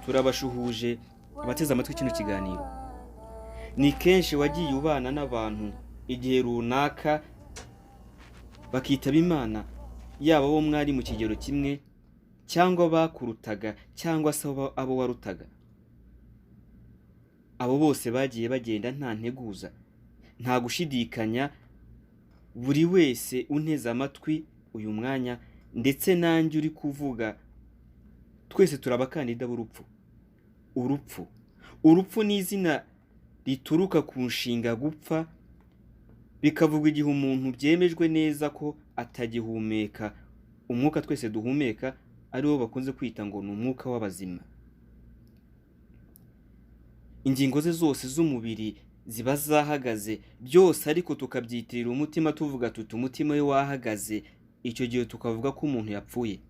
turabashuhuje abateze amatwi kino kiganiro. Ni kenshi wagiye ubana n'abantu igihe runaka bakitaba Imana, yaba abo mwari mu kigero kimwe cyangwa bakurutaga cyangwa se abo warutaga. Abo bose bagiye bagenda nta nteguza, nta gushidikanya. Buri wese unteze amatwi uyu mwanya ndetse nanjye uri kuvuga, twese turabakandida b'urupfu. Urupfu ni izina rituruka ku nshinga gupfa, bikavugwa igihe umuntu byemejwe neza ko atagihumeka umwuka twese duhumeka, ari wo bakunze kwita ngo ni umwuka w'abazima. Ingingo ze zose z'umubiri ziba zahagaze byose, ariko tukabyitirira umutima tuvuga tuti umutima we wahagaze. Icyo gihe tukavuga ko umuntu yapfuye.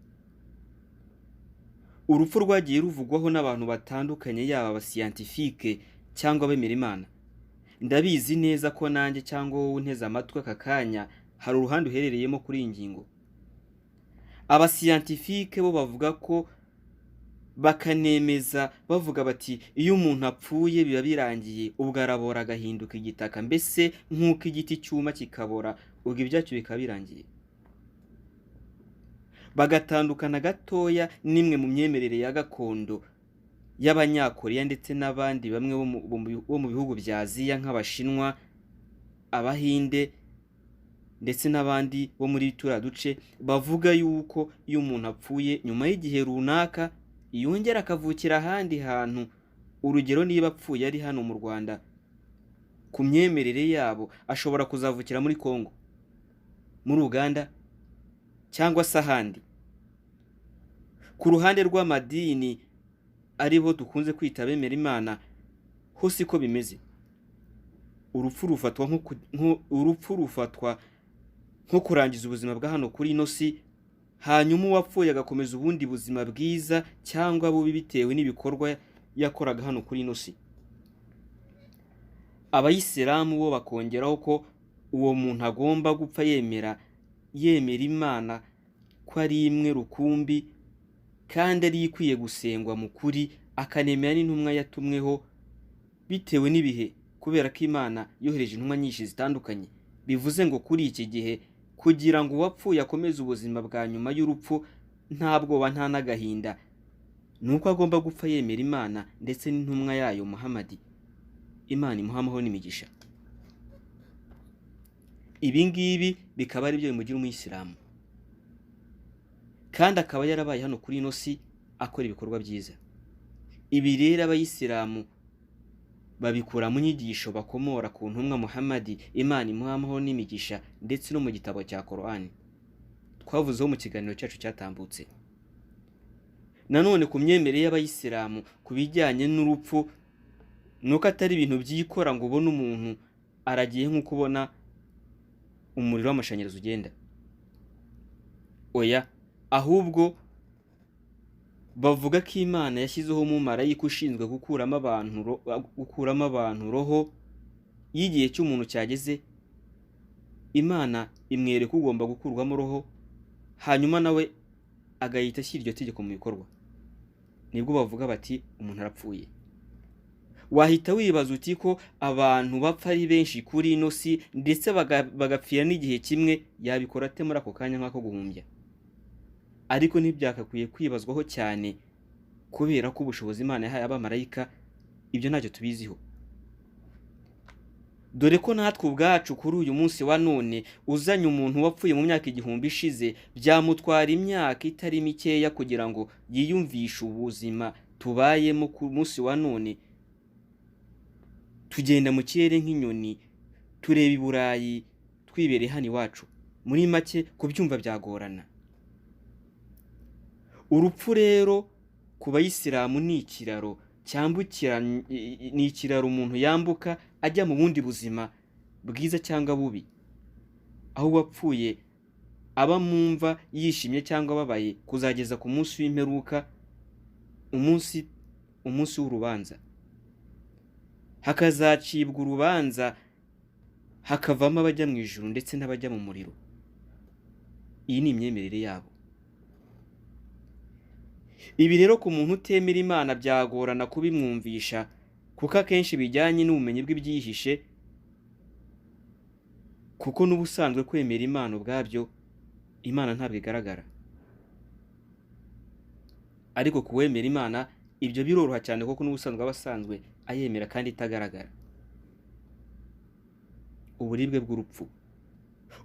Urupfu rwagiye ruvugwaho n'abantu batandukanye, yaba abasiyantifike cyangwa abemera Imana. Ndabizi neza ko nanjye cyangwa wowe unteze amatwi aka kanya hari uruhande uherereyemo kuri iyi ngingo. Abasiyantifike bo bavuga ko, bakanemeza bavuga bati iyo umuntu apfuye biba birangiye, ubwo arabora agahinduka igitaka, mbese nk'uko igiti cyuma kikabora, ubwo ibyacyo bikaba birangiye. Bagatandukana gatoya n'imwe mu myemerere ya gakondo y'Abanyakoreya ndetse n'abandi bamwe bo mu bihugu bya Aziya nk'Abashinwa, Abahinde ndetse n'abandi bo muri turiya duce, bavuga yuko iyo umuntu apfuye nyuma y'igihe runaka yongera akavukira ahandi hantu. Urugero, niba apfuye ari hano mu Rwanda, ku myemerere yabo ashobora kuzavukira muri Kongo, muri Uganda cyangwa se ahandi. Ku ruhande rw'amadini aribo dukunze kwita abemera Imana, ho siko bimeze. Urupfu rufatwa nko kurangiza ubuzima bwa hano kuri ino si, hanyuma uwapfuye agakomeza ubundi buzima bwiza cyangwa bubi bitewe n'ibikorwa yakoraga hano kuri ino si. Abayisilamu bo bakongeraho ko uwo muntu agomba gupfa yemera Imana ko ari imwe rukumbi kandi ari ikwiye gusengwa mu kuri, akanemera n'intumwa yatumweho bitewe n'ibihe, kubera ko Imana yohereje intumwa nyinshi zitandukanye. Bivuze ngo kuri iki gihe, kugira ngo uwapfuye akomeze ubuzima bwa nyuma y'urupfu nta bwoba nta n'agahinda, nuko agomba gupfa yemera Imana ndetse n'intumwa yayo Muhammad. Imana imuha amahoro n'imigisha. Ibi ngibi bikaba ari byo bimugira umuyisilamu, kandi akaba yarabaye hano kuri ino si akora ibikorwa byiza. Ibi rero abayisilamu babikura mu nyigisho bakomora ku ntumwa Muhammad, Imana imuha amahoro n'imigisha, ndetse no mu gitabo cya Korani twavuzeho mu kiganiro cyacu cyatambutse. Nanone ku myemerere y'abayisilamu ku bijyanye n'urupfu, nuko atari ibintu byikora ngo ubone umuntu aragiye nk'uko ubona umuriro w'amashanyarazi ugenda. Oya, ahubwo bavuga ko Imana yashyizeho umumarayika ushinzwe gukuramo abantu roho. Y'igihe cy'umuntu cyageze, Imana imwereka ugomba gukurwamo roho, hanyuma nawe agahita ashyira iryo tegeko mu bikorwa. Nibwo bavuga bati umuntu arapfuye. Wahita wibaza uti ko abantu bapfa ari benshi kuri ino si ndetse bagapfira n'igihe kimwe, yabikora ate muri ako kanya nk'ako guhumbya? Ariko ntibyakakwiye kwibazwaho cyane, kubera ko ubushobozi Imana yahaye abamarayika ibyo ntacyo tubiziho. Dore ko natwe ubwacu kuri uyu munsi wa none, uzanye umuntu wapfuye mu myaka 1000 ishize, byamutwara imyaka itari mikeya kugira ngo yiyumvishe ubuzima tubayemo ku munsi wa none. Tugenda mu kirere nk'inyoni, tureba i Burayi twibereye hano iwacu. Muri make kubyumva byagorana. Urupfu rero ku bayisilamu ni ikiraro cyambukira, ni ikiraro umuntu yambuka ajya mu bundi buzima bwiza cyangwa bubi. Aho wapfuye aba mumva yishimye cyangwa babaye, kuzageza ku munsi w'imperuka, umunsi w'urubanza. Hakazacibwa urubanza, hakavamo abajya mu ijuru ndetse n'abajya mu muriro. Iyi ni imyemerere yabo. Ibi rero ku muntu utemera Imana byagorana kubimwumvisha, kuko akenshi bijyanye n'ubumenyi bw'ibyihishe, kuko n'ubusanzwe kwemera Imana ubwabyo, Imana ntabwo igaragara. Ariko kuwemera Imana ibyo biroroha cyane, kuko n'ubusanzwe aba asanzwe ayemera kandi itagaragara. Uburibwe bw'urupfu.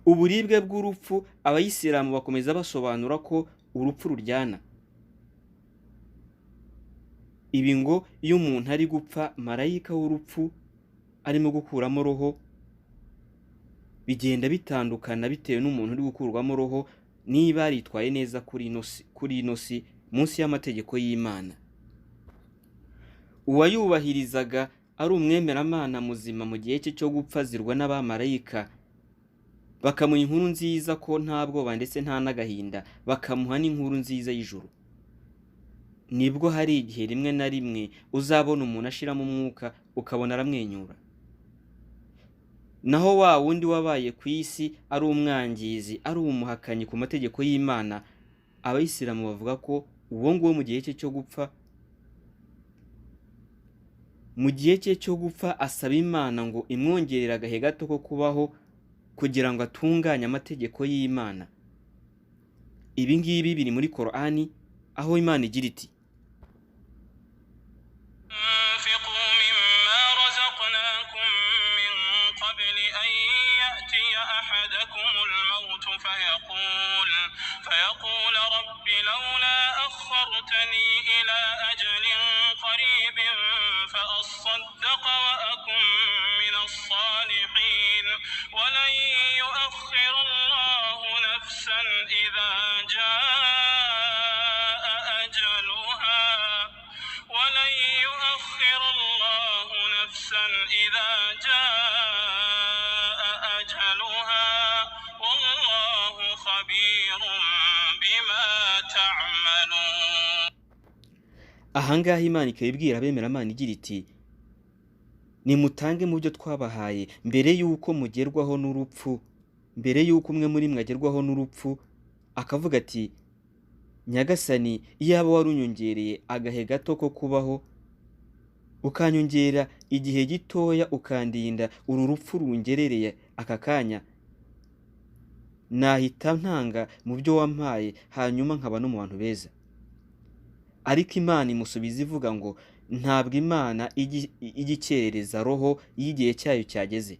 Uburibwe bw'urupfu, abayisilamu bakomeza basobanura ko urupfu ruryana. Ibi ngo iyo umuntu ari gupfa, marayika w'urupfu arimo gukuramo roho, bigenda bitandukana bitewe n'umuntu uri gukurwamo roho, niba yaritwaye neza kuri ino si munsi y'amategeko y'Imana. Uwayubahirizaga ari umwemeramana muzima mu gihe cye cyo gupfa azirwa n'abamarayika, bakamuha inkuru nziza ko nta bwoba ndetse nta n'agahinda, bakamuha n'inkuru nziza y'ijuru. Nibwo hari igihe rimwe na rimwe uzabona umuntu ashiramo umwuka ukabona aramwenyura. Naho wa wundi wabaye ku isi ari umwangizi, ari umuhakanyi ku mategeko y'Imana, abayisilamu bavuga ko uwo nguwo mu gihe cye cyo gupfa asaba Imana ngo imwongerere agahe gato ko kubaho kugira ngo atunganye amategeko y'Imana. Ibi ngibi biri muri Korani, aho Imana igira iti: فيقول رب لولا أخرتني إلى أجل قريب فأصدق وأكن من الصالحين ولن يؤخر الله نفسا إذا جاء أجلها والله خبير بما تعملون. Ahangaha Imana ikabibwira abemeramana igira iti: nimutange mu byo twabahaye mbere y'uko mugerwaho n'urupfu, mbere y'uko umwe muri mwe agerwaho n'urupfu, akavuga ati: Nyagasani, iyaba warunyongereye agahe gato ko kubaho, ukanyongera igihe gitoya, ukandinda uru rupfu rungerereye aka kanya, nahita ntanga mu byo wampaye, hanyuma nkaba no mu bantu beza. Ariko Imana imusubiza ivuga ngo ntabwo Imana ijya ikerereza roho y'igihe cyayo cyageze.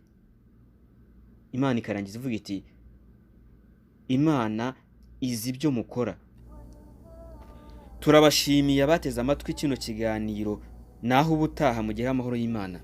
Imana ikarangiza ivuga iti: Imana izi ibyo mukora. Turabashimiye abateze amatwi kino kiganiro, naho ubutaha mugire amahoro y'Imana.